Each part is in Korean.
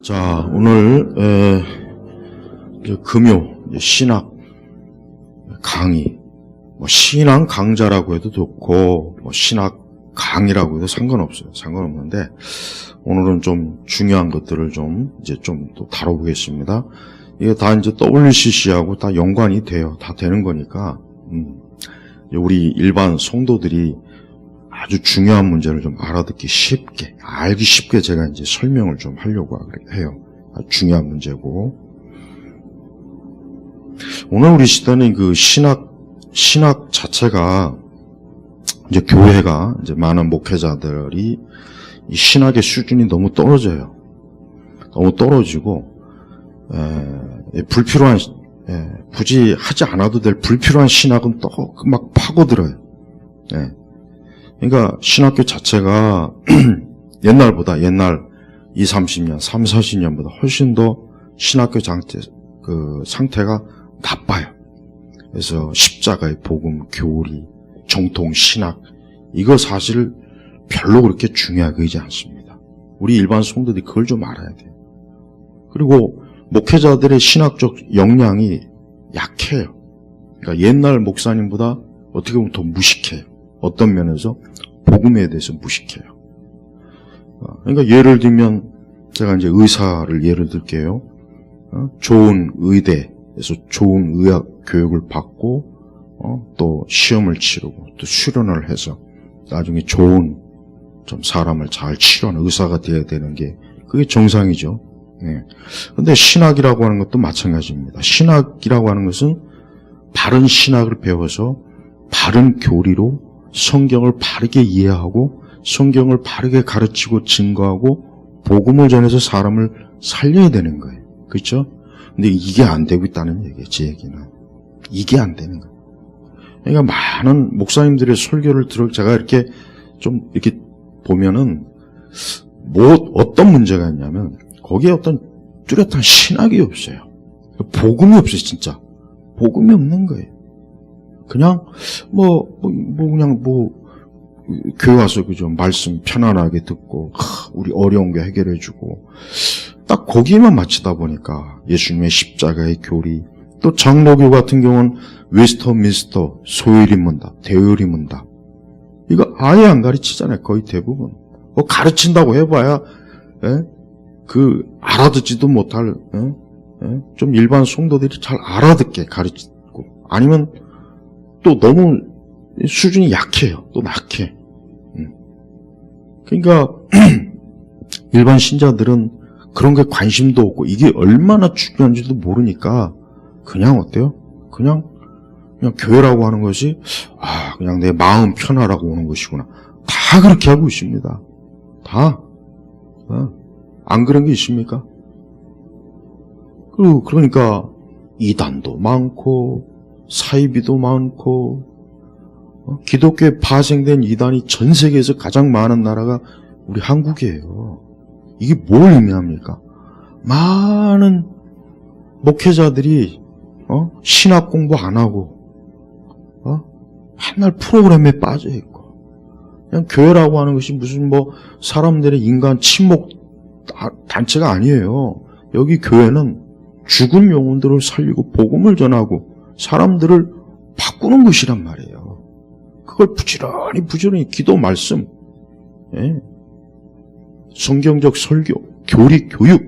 자, 오늘 금요 신학 강의, 신앙 강좌라고 해도 좋고 신학 강의라고 해도 상관없는데 오늘은 좀 중요한 것들을 좀 또 다뤄보겠습니다. 이게 다 이제 WCC하고 다 연관이 돼요. 다 되는 거니까 우리 일반 성도들이 아주 중요한 문제를 좀 알기 쉽게 제가 이제 설명을 좀 하려고 해요. 아주 중요한 문제고. 오늘 우리 시대는 그 신학 자체가 이제 교회가 이제 많은 목회자들이 이 신학의 수준이 너무 떨어져요. 너무 떨어지고, 불필요한, 굳이 하지 않아도 될 불필요한 신학은 또 막 파고들어요. 그러니까 신학교 자체가 옛날보다 옛날 20, 30년, 30, 40년보다 훨씬 더 신학교 상태가 나빠요. 그래서 십자가의 복음, 교리, 정통 신학 이거 사실 별로 그렇게 중요하게 여기지 않습니다. 우리 일반 성도들이 그걸 좀 알아야 돼요. 그리고 목회자들의 신학적 역량이 약해요. 그러니까 옛날 목사님보다 어떻게 보면 더 무식해요. 어떤 면에서 복음에 대해서 무식해요. 그러니까 예를 들면 제가 이제 의사를 예를 들게요. 좋은 의대에서 좋은 의학 교육을 받고 또 시험을 치르고 또 수련을 해서 나중에 좋은 좀 사람을 잘 치료하는 의사가 되어야 되는 게 그게 정상이죠. 근데 신학이라고 하는 것도 마찬가지입니다. 신학이라고 하는 것은 바른 신학을 배워서 바른 교리로 성경을 바르게 이해하고 성경을 바르게 가르치고 증거하고 복음을 전해서 사람을 살려야 되는 거예요. 그렇죠? 근데 이게 안 되고 있다는 얘기예요. 제 얘기는. 이게 안 되는 거예요. 그러니까 많은 목사님들의 설교를 제가 이렇게 좀 이렇게 보면은 어떤 문제가 있냐면 거기에 어떤 뚜렷한 신학이 없어요. 복음이 없어요, 진짜. 복음이 없는 거예요. 그냥 교회 와서 그죠 말씀 편안하게 듣고 우리 어려운 거 해결해주고 딱 거기에만 맞추다 보니까 예수님의 십자가의 교리 또 장로교 같은 경우는 웨스터민스터 소요리 문답 대요리 문답 이거 아예 안 가르치잖아요. 거의 대부분 가르친다고 해봐야 알아듣지도 못할 좀 일반 성도들이 잘 알아듣게 가르치고 아니면 또 너무 수준이 약해요. 또 낙해. 그러니까 일반 신자들은 그런 게 관심도 없고 이게 얼마나 중요한지도 모르니까 그냥 어때요? 그냥 교회라고 하는 것이 그냥 내 마음 편하라고 오는 것이구나. 다 그렇게 하고 있습니다. 다. 안 그런 게 있습니까? 그러니까 이단도 많고 사이비도 많고 기독교에 파생된 이단이 전 세계에서 가장 많은 나라가 우리 한국이에요. 이게 뭘 의미합니까? 많은 목회자들이 신학 공부 안 하고 맨날 프로그램에 빠져 있고 그냥 교회라고 하는 것이 무슨 사람들의 인간 친목 단체가 아니에요. 여기 교회는 죽은 영혼들을 살리고 복음을 전하고 사람들을 바꾸는 것이란 말이에요. 그걸 부지런히 기도 말씀, 성경적 설교, 교리, 교육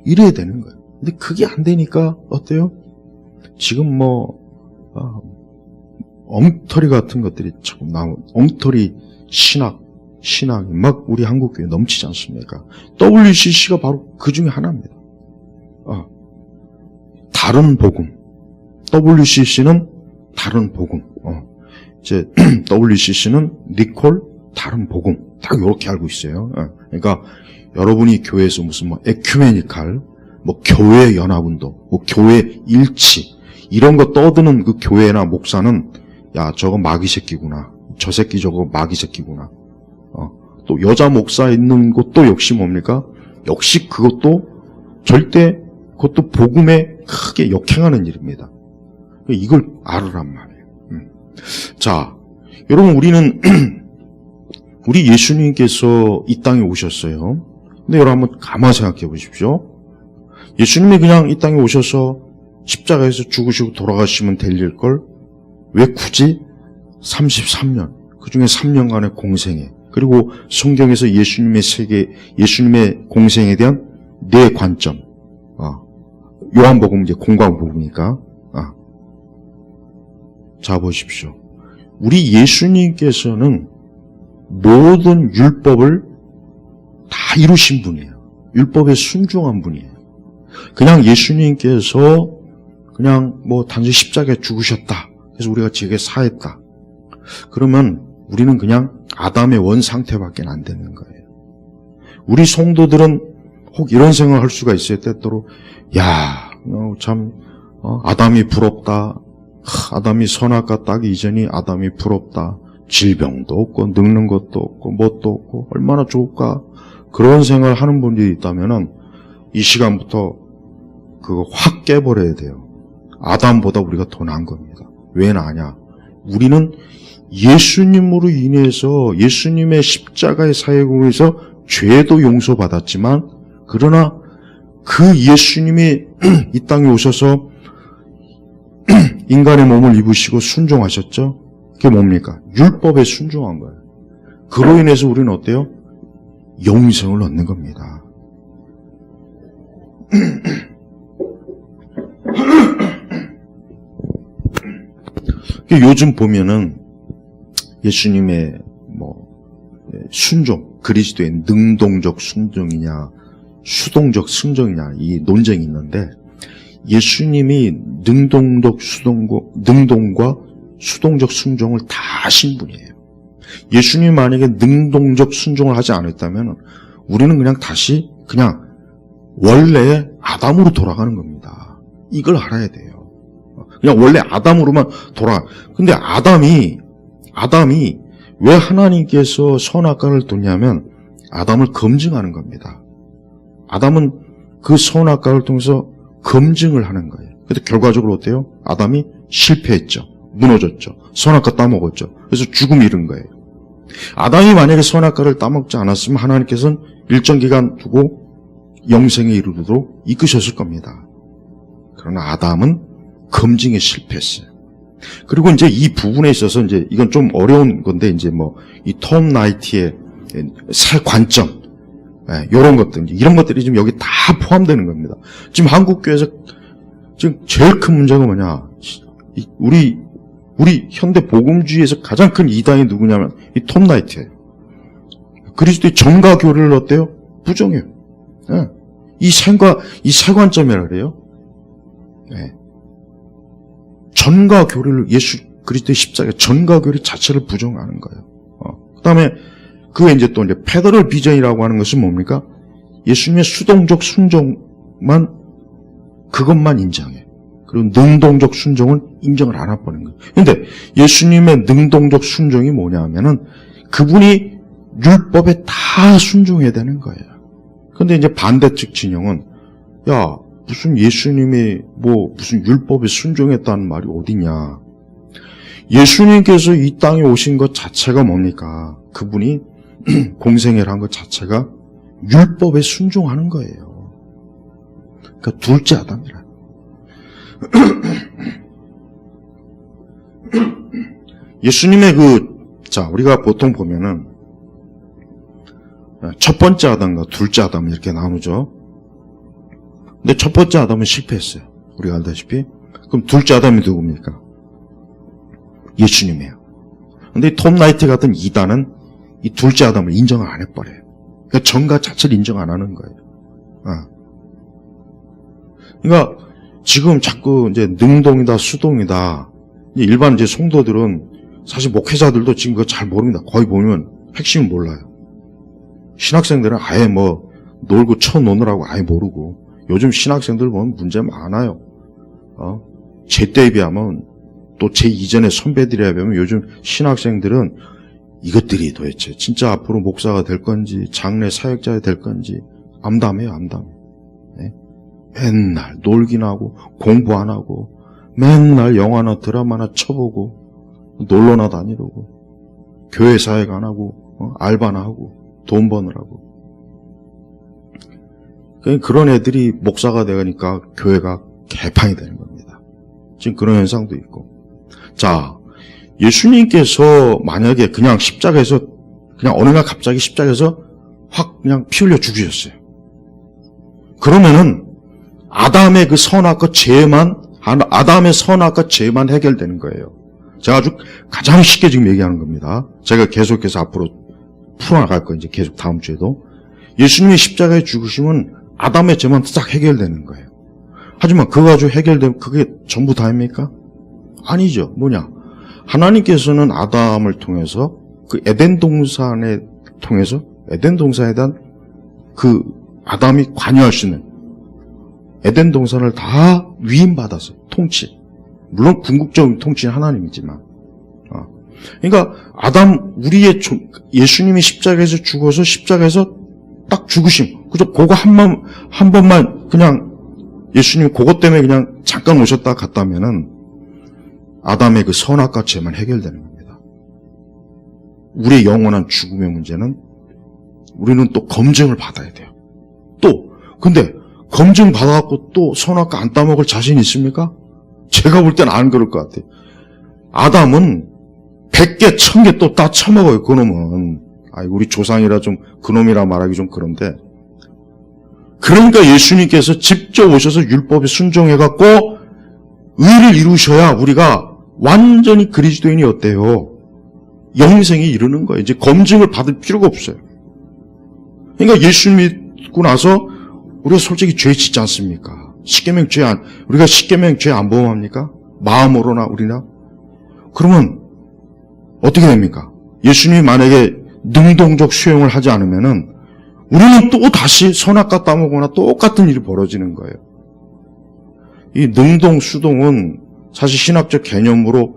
이래야 되는 거예요. 근데 그게 안 되니까 어때요? 지금 엉터리 같은 것들이 자꾸 엉터리 신학이 막 우리 한국교회에 넘치지 않습니까? WCC가 바로 그 중에 하나입니다. 다른 복음. WCC는 다른 복음. 이제 WCC는 니콜 다른 복음. 딱 이렇게 알고 있어요. 그러니까 여러분이 교회에서 무슨 에큐메니칼, 교회 연합운동, 교회 일치 이런 거 떠드는 그 교회나 목사는 야 저거 마귀 새끼구나. 저 새끼 저거 마귀 새끼구나. 또 여자 목사 있는 것도 역시 뭡니까? 역시 그것도 절대 그것도 복음에 크게 역행하는 일입니다. 이걸 알으란 말이에요. 자, 여러분 우리는 우리 예수님께서 이 땅에 오셨어요. 근데 여러분 한번 가만 생각해 보십시오. 예수님이 그냥 이 땅에 오셔서 십자가에서 죽으시고 돌아가시면 될 일걸 왜 굳이 33년, 그 중에 3년간의 공생에, 그리고 성경에서 예수님의 공생에 대한 네 관점, 요한복음 이제 공관 부분이니까, 자 보십시오. 우리 예수님께서는 모든 율법을 다 이루신 분이에요. 율법에 순종한 분이에요. 그냥 예수님께서 그냥 단지 십자가에 죽으셨다. 그래서 우리가 지게 사했다. 그러면 우리는 그냥 아담의 원 상태밖에 안 되는 거예요. 우리 성도들은 혹 이런 생각을 할 수가 있어요. 때때로 아담이 부럽다. 아담이 선악과 따기 이전이 아담이 부럽다. 질병도 없고 늙는 것도 없고 뭣도 없고 얼마나 좋을까. 그런 생각을 하는 분들이 있다면은 이 시간부터 그거 확 깨버려야 돼요. 아담보다 우리가 더 나은 겁니다. 왜 나냐? 우리는 예수님으로 인해서 예수님의 십자가의 사역으로 해서 죄도 용서받았지만, 그러나 그 예수님이 이 땅에 오셔서 인간의 몸을 입으시고 순종하셨죠? 그게 뭡니까? 율법에 순종한 거예요. 그로 인해서 우리는 어때요? 영생을 얻는 겁니다. 요즘 보면은 예수님의 순종, 그리스도의 능동적 순종이냐 수동적 순종이냐 이 논쟁이 있는데, 예수님이 능동과 수동적 순종을 다 하신 분이에요. 예수님이 만약에 능동적 순종을 하지 않았다면 우리는 그냥 다시 원래의 아담으로 돌아가는 겁니다. 이걸 알아야 돼요. 그냥 원래 아담으로만 근데 아담이 왜 하나님께서 선악과를 뒀냐면 아담을 검증하는 겁니다. 아담은 그 선악과를 통해서 검증을 하는 거예요. 그래서 결과적으로 어때요? 아담이 실패했죠. 무너졌죠. 선악과 따먹었죠. 그래서 죽음이 이른 거예요. 아담이 만약에 선악과를 따먹지 않았으면 하나님께서는 일정 기간 두고 영생에 이르도록 이끄셨을 겁니다. 그러나 아담은 검증에 실패했어요. 그리고 이제 이 부분에 있어서 이제 이건 좀 어려운 건데, 이제 이 톰 나이트의 새 관점, 이런 것들, 이런 것들이 지금 여기 다 포함되는 겁니다. 지금 한국교회에서 지금 제일 큰 문제가 뭐냐? 우리 현대 복음주의에서 가장 큰 이단이 누구냐면 이 톰 나이트예요. 그리스도의 정가 교리를 어때요? 부정해요. 이 세 관점이라 그래요. 전가 교리를, 예수 그리스도의 십자가 전가 교리 자체를 부정하는 거예요. 그다음에 그게 이제 또 페더럴 비전이라고 하는 것은 뭡니까? 예수님의 수동적 순종만, 그것만 인정해. 그리고 능동적 순종은 인정을 안 해버리는 거예요. 그런데 예수님의 능동적 순종이 뭐냐 하면은 그분이 율법에 다 순종해야 되는 거예요. 그런데 이제 반대측 진영은 무슨 예수님이 무슨 율법에 순종했다는 말이 어디냐. 예수님께서 이 땅에 오신 것 자체가 뭡니까? 그분이 공생애를 한 것 자체가 율법에 순종하는 거예요. 그러니까 둘째 아담이라. 예수님의 우리가 보통 보면은 첫 번째 아담과 둘째 아담 이렇게 나누죠. 근데 첫 번째 아담은 실패했어요. 우리가 알다시피. 그럼 둘째 아담이 누굽니까? 예수님이에요. 근데 톰 나이트 같은 이단은 이 둘째 아담을 인정을 안 해버려요. 그러니까 정가 자체를 인정 안 하는 거예요. 그러니까 지금 자꾸 이제 능동이다, 수동이다. 일반 이제 성도들은 사실 목회자들도 지금 그거 잘 모릅니다. 거의 보면 핵심을 몰라요. 신학생들은 아예 놀고 쳐노느라고 아예 모르고, 요즘 신학생들 보면 문제 많아요. 제 때에 비하면, 또 제 이전의 선배들에 비하면 요즘 신학생들은 이것들이 도대체 진짜 앞으로 목사가 될 건지 장래 사역자가 될 건지 암담해요. 맨날 놀긴 하고 공부 안 하고 맨날 영화나 드라마나 쳐보고 놀러나 다니려고 교회 사역 안 하고 알바나 하고 돈 버느라고. 그런 애들이 목사가 되니까 교회가 개판이 되는 겁니다. 지금 그런 현상도 있고. 자, 예수님께서 만약에 그냥 십자가에서 그냥 어느 날 갑자기 십자가에서 확 그냥 피 흘려 죽으셨어요. 그러면은 아담의 그 선악과 죄만 해결되는 거예요. 제가 아주 가장 쉽게 지금 얘기하는 겁니다. 제가 계속해서 앞으로 풀어나갈 거예요. 이제 계속 다음 주에도. 예수님이 십자가에 죽으시면 아담의 죄만 싹 해결되는 거예요. 하지만 그거 가지고 해결되면 그게 전부 다입니까? 아니죠. 뭐냐? 하나님께서는 아담을 통해서 그 에덴 동산에 대한 그 아담이 관여할 수 있는 에덴 동산을 다 위임받았어요. 통치. 물론 궁극적인 통치는 하나님이지만. 그러니까 예수님이 십자가에서 죽어서 십자가에서 딱 죽으심. 그저 그거 한 번만 그냥 예수님이 그것 때문에 그냥 잠깐 오셨다 갔다면은 아담의 그 선악과 죄만 해결되는 겁니다. 우리의 영원한 죽음의 문제는 우리는 또 검증을 받아야 돼요. 근데 검증 받아갖고 또 선악과 안 따먹을 자신 있습니까? 제가 볼 땐 안 그럴 것 같아요. 아담은 100개, 1000개 또 다 처먹어요, 그놈은. 우리 조상이라 좀 그놈이라 말하기 좀 그런데. 그러니까 예수님께서 직접 오셔서 율법에 순종해갖고 의를 이루셔야 우리가 완전히 그리스도인이 어때요? 영생에 이르는 거예요. 이제 검증을 받을 필요가 없어요. 그러니까 예수 믿고 나서 우리가 솔직히 죄 짓지 않습니까? 우리가 십계명 죄 안 범합니까? 마음으로나 우리나? 그러면 어떻게 됩니까? 예수님이 만약에 능동적 수용을 하지 않으면은 우리는 또 다시 선악과 따먹거나 똑같은 일이 벌어지는 거예요. 이 능동, 수동은 사실 신학적 개념으로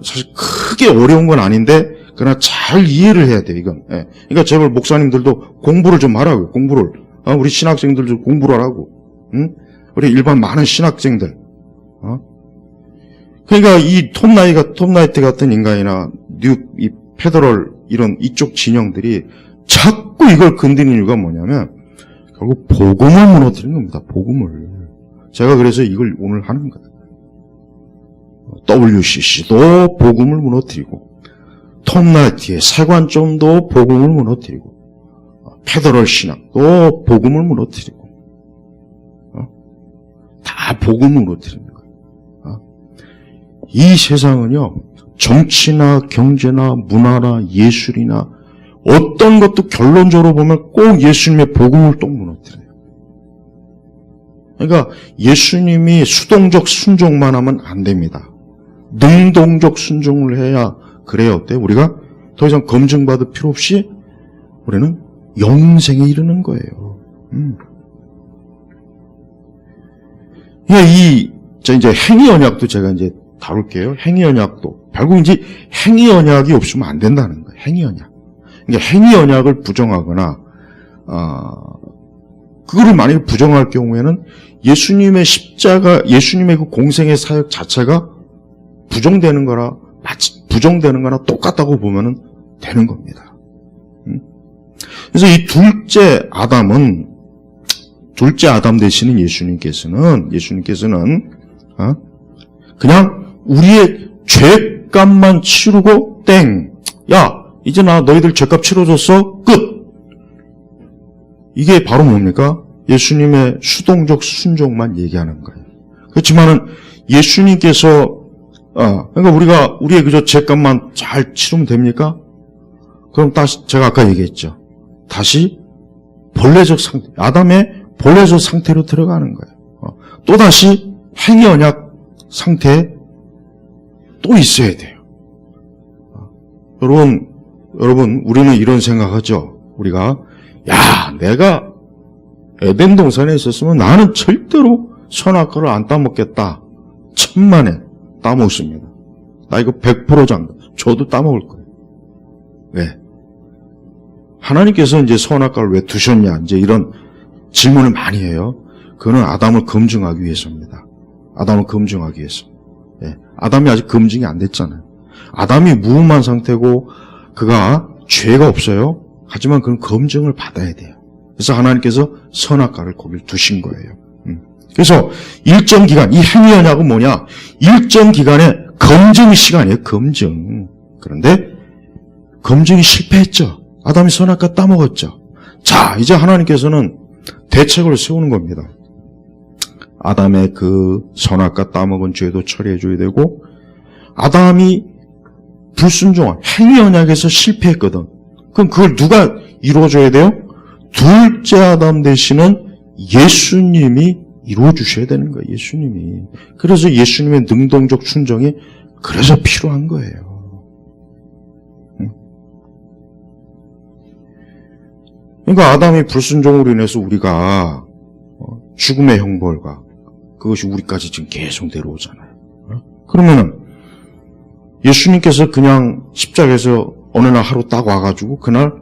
사실 크게 어려운 건 아닌데 그러나 잘 이해를 해야 돼요, 이건. 그러니까 제발 목사님들도 공부를 좀 하라고요, 공부를. 우리 신학생들도 공부를 하라고. 응? 우리 일반 많은 신학생들. 그러니까 이 톰 나이트 같은 인간이나 이 페더럴 이런 이쪽 진영들이 자꾸 이걸 건드리는 이유가 뭐냐면 결국 복음을 무너뜨리는 겁니다. 복음을. 제가 그래서 이걸 오늘 하는 거예요. WCC도 복음을 무너뜨리고 톰 나이트의 세관점도 복음을 무너뜨리고 페더럴 신학도 복음을 무너뜨리고 다 복음을 무너뜨리는 거예요. 이 세상은요, 정치나 경제나 문화나 예술이나 어떤 것도 결론적으로 보면 꼭 예수님의 복음을 또 무너뜨려요. 그러니까 예수님이 수동적 순종만 하면 안 됩니다. 능동적 순종을 해야 그래야 어때요? 우리가 더 이상 검증받을 필요 없이 우리는 영생에 이르는 거예요. 이제 행위 언약도 제가 이제 다룰게요. 행위 언약도. 결국 이제 행위 언약이 없으면 안 된다는 거예요. 행위 언약. 그러니까 행위 언약을 부정하거나, 그거를 만약에 부정할 경우에는 예수님의 예수님의 그 공생의 사역 자체가 부정되는 거나 똑같다고 보면은 되는 겁니다. 그래서 이 둘째 아담 되시는 예수님께서는 그냥 우리의 죄값만 치르고 야, 이제 너희들 죄값 치러줬어? 끝! 이게 바로 뭡니까? 예수님의 수동적 순종만 얘기하는 거예요. 그렇지만은 예수님께서 그러니까 우리의 그저 죄값만 잘 치르면 됩니까? 그럼 다시 제가 아까 얘기했죠. 다시 본래적 상태, 아담의 본래적 상태로 들어가는 거예요. 또다시 행위 언약 상태에 또 있어야 돼요. 여러분, 우리는 이런 생각하죠. 우리가, 내가 에덴 동산에 있었으면 나는 절대로 선악과를 안 따먹겠다. 천만에 따먹습니다. 나 이거 100% 장담. 저도 따먹을 거예요. 왜? 하나님께서 이제 선악과를 왜 두셨냐? 이제 이런 질문을 많이 해요. 그거는 아담을 검증하기 위해서입니다. 아담을 검증하기 위해서. 아담이 아직 검증이 안 됐잖아요. 아담이 무음한 상태고 그가 죄가 없어요. 하지만 그건 검증을 받아야 돼요. 그래서 하나님께서 선악과를 거길 두신 거예요. 그래서 일정 기간, 이 행위 언약은 뭐냐? 일정 기간의 검증 시간이에요. 검증. 그런데 검증이 실패했죠. 아담이 선악과 따먹었죠. 자, 이제 하나님께서는 대책을 세우는 겁니다. 아담의 그 선악과 따먹은 죄도 처리해줘야 되고, 아담이 불순종한 행위 언약에서 실패했거든. 그럼 그걸 누가 이루어줘야 돼요? 둘째 아담 되시는 예수님이 이루어주셔야 되는 거예요. 예수님이. 그래서 예수님의 능동적 순종이 그래서 필요한 거예요. 그러니까 아담의 불순종으로 인해서 우리가 죽음의 형벌과 그것이 우리까지 지금 계속 내려오잖아요. 그러면은 예수님께서 그냥 십자가에서 어느 날 하루 딱 와가지고 그날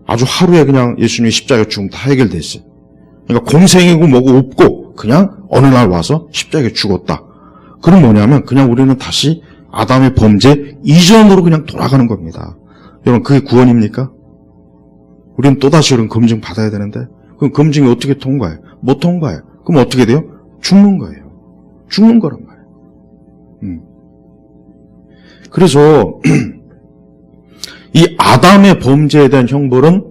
아주 하루에 그냥 예수님의 십자가 죽음 다 해결됐어요. 그러니까 공생이고 뭐고 없고 그냥 어느 날 와서 십자가에 죽었다. 그럼 뭐냐면 그냥 우리는 다시 아담의 범죄 이전으로 그냥 돌아가는 겁니다. 여러분 그게 구원입니까? 우리는 또다시 그런 검증 받아야 되는데 그럼 검증이 어떻게 통과해요? 못 통과해요. 그럼 어떻게 돼요? 죽는 거예요. 죽는 거란 말이에요. 그래서 이 아담의 범죄에 대한 형벌은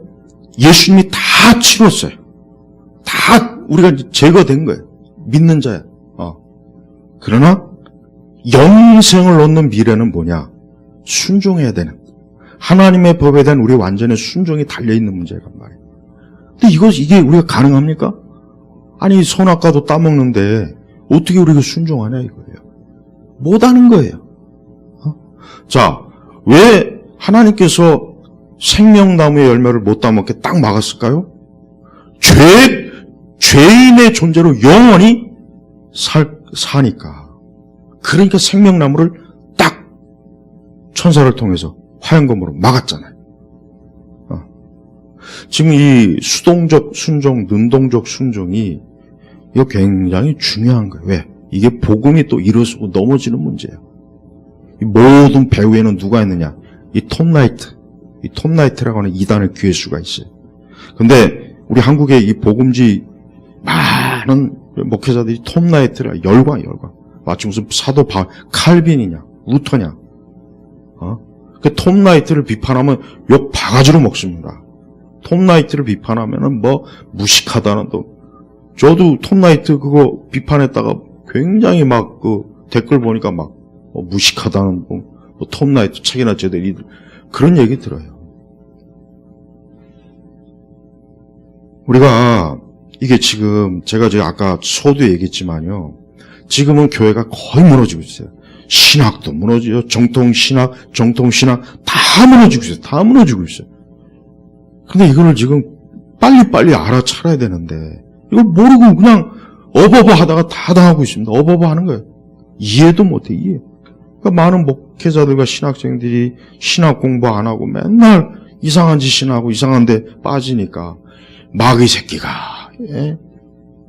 예수님이 다 치렀어요. 다 우리가 제거된 거예요. 믿는 자야. 그러나 영생을 얻는 미래는 뭐냐? 순종해야 되는. 하나님의 법에 대한 우리 완전히 순종이 달려있는 문제란 말이에요. 근데 이게 우리가 가능합니까? 아니 선악과도 따먹는데 어떻게 우리가 순종하냐 이거예요. 못하는 거예요. 자, 왜 하나님께서 생명나무의 열매를 못 따먹게 딱 막았을까요? 죄인의 존재로 영원히 사니까. 그러니까 생명나무를 딱 천사를 통해서 화염검으로 막았잖아요. 지금 이 수동적 순종, 능동적 순종이 이거 굉장히 중요한 거예요. 왜? 이게 복음이 또 일어서고 넘어지는 문제예요. 이 모든 배후에는 누가 있느냐? 이 톰라이트라고 하는 이단의 귀회수가 있어요. 근데 우리 한국의 이 복음지 많은 목회자들이 톰라이트라 열광. 마치 무슨 사도 칼빈이냐, 루터냐. 그 톰라이트를 비판하면 욕 바가지로 먹습니다. 톰라이트를 비판하면은 뭐 무식하다는 또. 저도 톰라이트 그거 비판했다가 굉장히 막 그 댓글 보니까 막 무식하다는 뭐 톰라이트 책이나 제대로 그런 얘기 들어요. 우리가 이게 지금 제가 아까 서두 얘기했지만요. 지금은 교회가 거의 무너지고 있어요. 신학도 무너지죠. 정통신학 다 무너지고 있어요. 다 무너지고 있어요. 근데 이거를 지금 빨리빨리 알아차려야 되는데 이걸 모르고 그냥 어버버 하다가 다 당하고 있습니다. 어버버 하는 거예요. 이해도 못해, 이해. 그러니까 많은 목회자들과 신학생들이 신학 공부 안 하고 맨날 이상한 짓이나 하고 이상한 데 빠지니까 마귀 새끼가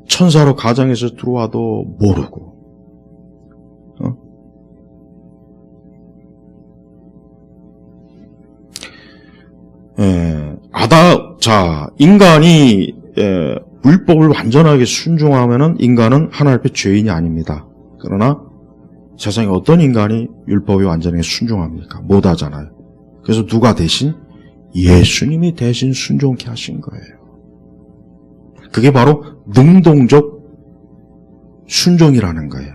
천사로 가정에서 들어와도 모르고 인간이 율법을 완전하게 순종하면은 인간은 하나님 앞에 죄인이 아닙니다. 그러나 세상에 어떤 인간이 율법에 완전하게 순종합니까? 못하잖아요. 그래서 누가 대신? 예수님이 대신 순종케 하신 거예요. 그게 바로 능동적 순종이라는 거예요.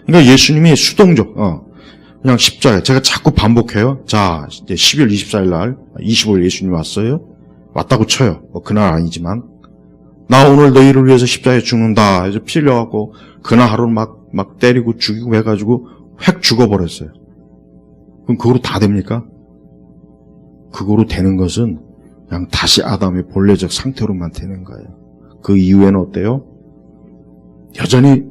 그러니까 예수님이 수동적, 그냥 십자가에, 제가 자꾸 반복해요. 자, 이제 12월 24일 날, 25일 예수님이 왔어요. 왔다고 쳐요. 그날 아니지만. 나 오늘 너희를 위해서 십자가에 죽는다. 해서 피 흘려갖고, 그날 하루를 막 때리고 죽이고 해가지고, 획 죽어버렸어요. 그럼 그거로 다 됩니까? 그거로 되는 것은 그냥 다시 아담의 본래적 상태로만 되는 거예요. 그 이후에는 어때요? 여전히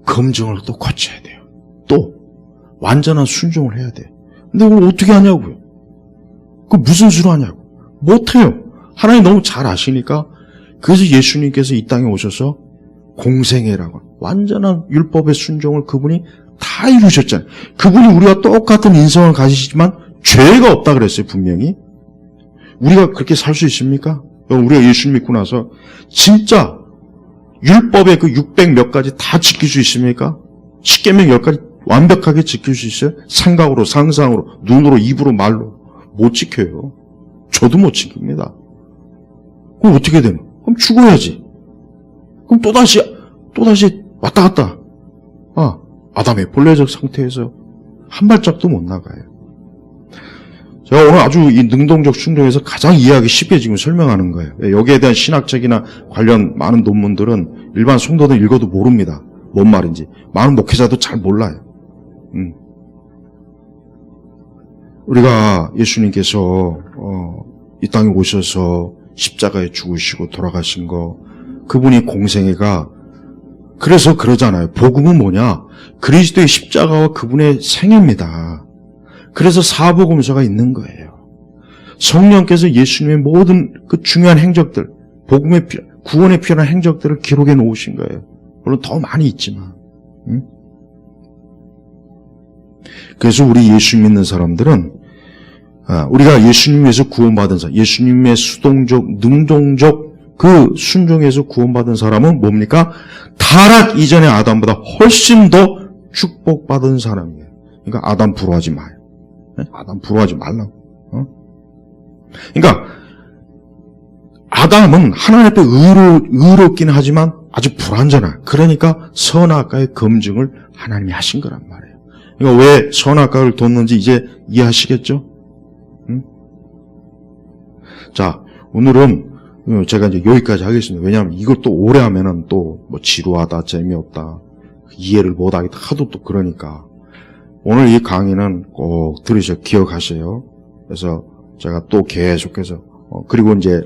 검증을 또 거쳐야 돼요. 또 완전한 순종을 해야 돼요. 근데 그걸 어떻게 하냐고요? 그 무슨 수로 하냐고? 못해요. 하나님 너무 잘 아시니까. 그래서 예수님께서 이 땅에 오셔서 공생애라고 완전한 율법의 순종을 그분이 다 이루셨잖아요. 그분이 우리와 똑같은 인성을 가지시지만 죄가 없다 그랬어요. 분명히. 우리가 그렇게 살 수 있습니까? 우리가 예수 믿고 나서 진짜 율법의 그 600 몇 가지 다 지킬 수 있습니까? 십계명 10가지 완벽하게 지킬 수 있어요? 생각으로, 상상으로, 눈으로, 입으로, 말로. 못 지켜요. 저도 못 지킵니다. 그럼 어떻게 되나? 그럼 죽어야지. 그럼 또다시 왔다 갔다. 아담의 본래적 상태에서 한 발짝도 못 나가요. 제가 오늘 아주 이 능동적 순종에서 가장 이해하기 쉽게 지금 설명하는 거예요. 여기에 대한 신학적이나 관련 많은 논문들은 일반 성도들 읽어도 모릅니다. 뭔 말인지. 많은 목회자도 잘 몰라요. 우리가 예수님께서 이 땅에 오셔서 십자가에 죽으시고 돌아가신 거, 그분이 공생애가, 그래서 그러잖아요. 복음은 뭐냐? 그리스도의 십자가와 그분의 생애입니다. 그래서 사복음서가 있는 거예요. 성령께서 예수님의 모든 그 중요한 행적들, 복음의 구원에 필요한 행적들을 기록해 놓으신 거예요. 물론 더 많이 있지만. 그래서 우리 예수 믿는 사람들은 우리가 예수님에서 구원받은 사람, 예수님의 수동적, 능동적 그 순종에서 구원받은 사람은 뭡니까? 타락 이전의 아담보다 훨씬 더 축복받은 사람이에요. 그러니까 아담 부러워하지 마요. 아담 부러워하지 말라고. 그러니까 아담은 하나님 앞에 의롭긴 하지만 아주 불완전한, 그러니까 선악과의 검증을 하나님이 하신 거란 말이에요. 그러니까 왜 선악과를 뒀는지 이제 이해하시겠죠? 자, 오늘은 제가 이제 여기까지 하겠습니다. 왜냐하면 이걸 또 오래 하면은 또 뭐 지루하다, 재미없다, 이해를 못하겠다 하도 또 그러니까 오늘 이 강의는 꼭 들으셔 기억하세요. 그래서 제가 또 계속해서 그리고 이제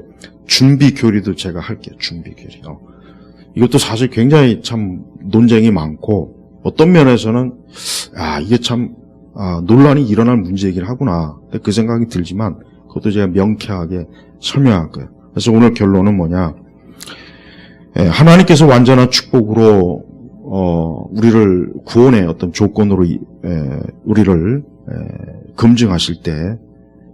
준비 교리도 제가 할게요. 준비 교리. 이것도 사실 굉장히 참 논쟁이 많고 어떤 면에서는 이게 참 논란이 일어날 문제이긴 하구나 그 생각이 들지만 그것도 제가 명쾌하게 설명할 거예요. 그래서 오늘 결론은 뭐냐? 하나님께서 완전한 축복으로 우리를 구원의 어떤 조건으로 우리를 검증하실 때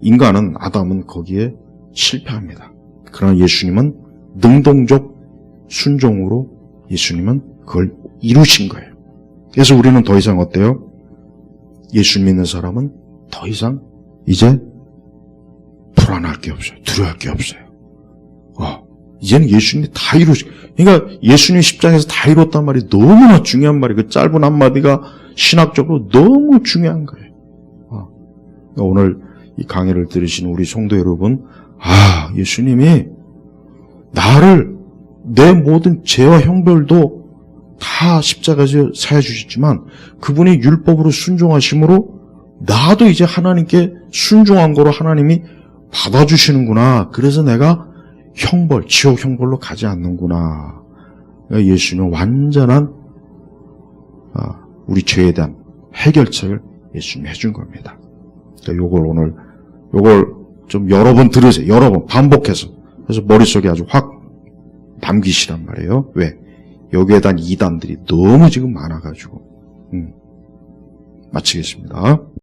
인간은 아담은 거기에 실패합니다. 그러나 예수님은 능동적 순종으로 예수님은 그걸 이루신 거예요. 그래서 우리는 더 이상 어때요? 예수 믿는 사람은 더 이상 이제 불안할 게 없어요. 두려워할 게 없어요. 이제는 예수님이 다 이루시. 그러니까 예수님 십장에서 다 이뤘단 말이 너무나 중요한 말이에요. 그 짧은 한마디가 신학적으로 너무 중요한 거예요. 그러니까 오늘 이 강의를 들으시는 우리 성도 여러분, 예수님이 나를 내 모든 죄와 형벌도 다 십자가에서 사해 주셨지만 그분이 율법으로 순종하심으로 나도 이제 하나님께 순종한 거로 하나님이 받아주시는구나. 그래서 내가 형벌, 지옥 형벌로 가지 않는구나. 그러니까 예수님은 완전한 우리 죄에 대한 해결책을 예수님이 해준 겁니다. 그러니까 요걸 좀 여러 번 들으세요. 여러 번 반복해서. 그래서 머릿속에 아주 확 남기시란 말이에요. 왜? 여기에 대한 이단들이 너무 지금 많아가지고. 마치겠습니다.